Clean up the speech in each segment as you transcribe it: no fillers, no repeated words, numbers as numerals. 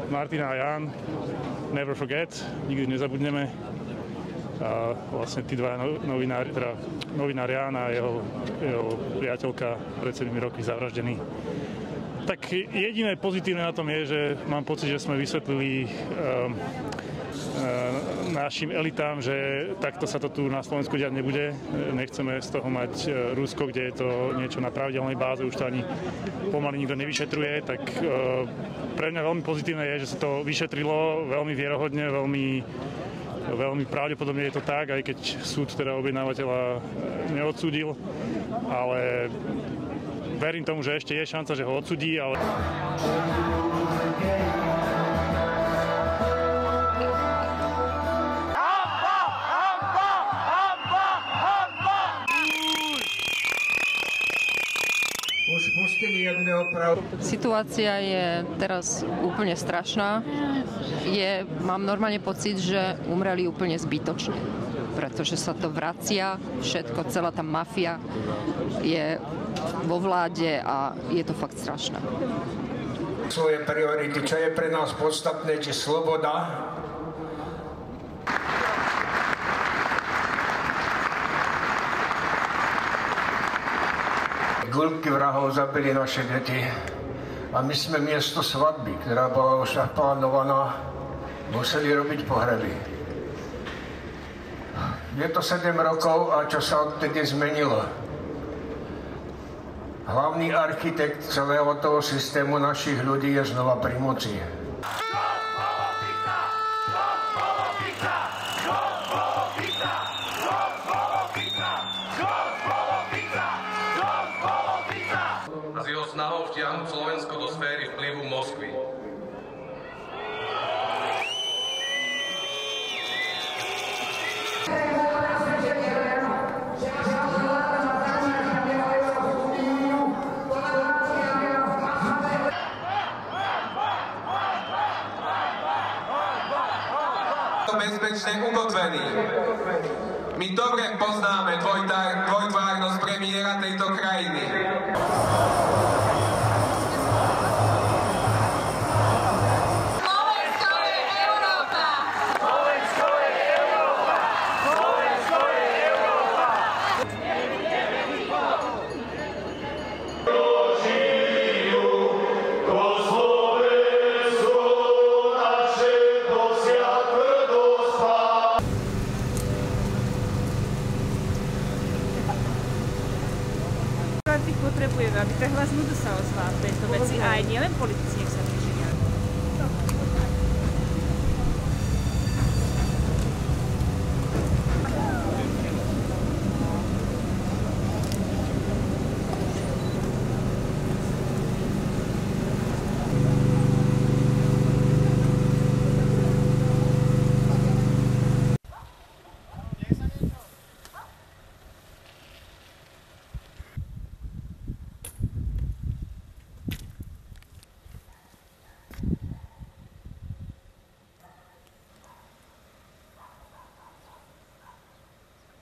Martina a Jan, never forget, nikdy nezabudneme. A vlastne tí dva novinári, teda novinár Jan a jeho priateľka pred 7 roky zavraždení. Tak jediné pozitívne na tom je, že mám pocit, že sme vysvetlili našim elitám, že takto sa to tu na Slovensku diať nebude. Nechceme z toho mať Rusko, kde je to niečo na pravidelnej báze, už to ani pomaly nikto nevyšetruje. Tak pre mňa veľmi pozitívne je, že sa to vyšetrilo veľmi vierohodne, veľmi pravdepodobne je to tak, aj keď súd teda objednávateľa neodsúdil, ale verím tomu, že ešte je šanca, že ho odsúdi, ale... Situácia je teraz úplne strašná. Mám normálne pocit, že umreli úplne zbytočne, pretože sa to vracia, všetko, celá tá mafia je vo vláde a je to fakt strašné. Svoje priority, čo je pre nás podstatné, či sloboda, Gulky vrahov zabili naše deti a my sme miesto svadby, ktorá bola už naplánovaná, museli robiť pohreby. Je to 7 rokov a čo sa odtedy zmenilo? Hlavný architekt celého toho systému našich ľudí je znova pri moci. A s jeho snahou vtiahnuť Slovensko do sféry vplyvu Moskvy. Bezpečne ukotvený. My dobre poznáme dvojtvárnosť premiéra tejto krajiny. Potrebujeme, aby tá hlas ľudu sa ozval v tejto veci a aj nielen politici, nech sa vyžiria.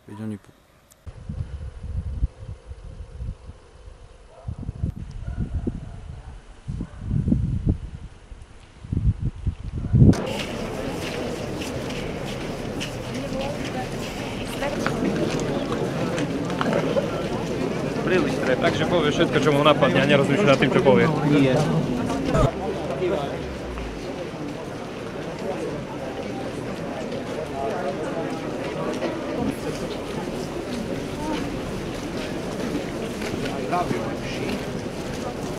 Veď oni... Príliš strep, takže povie všetko, čo mu napadne a nerozmýšľa nad tým, čo povie. Nie. Rápido.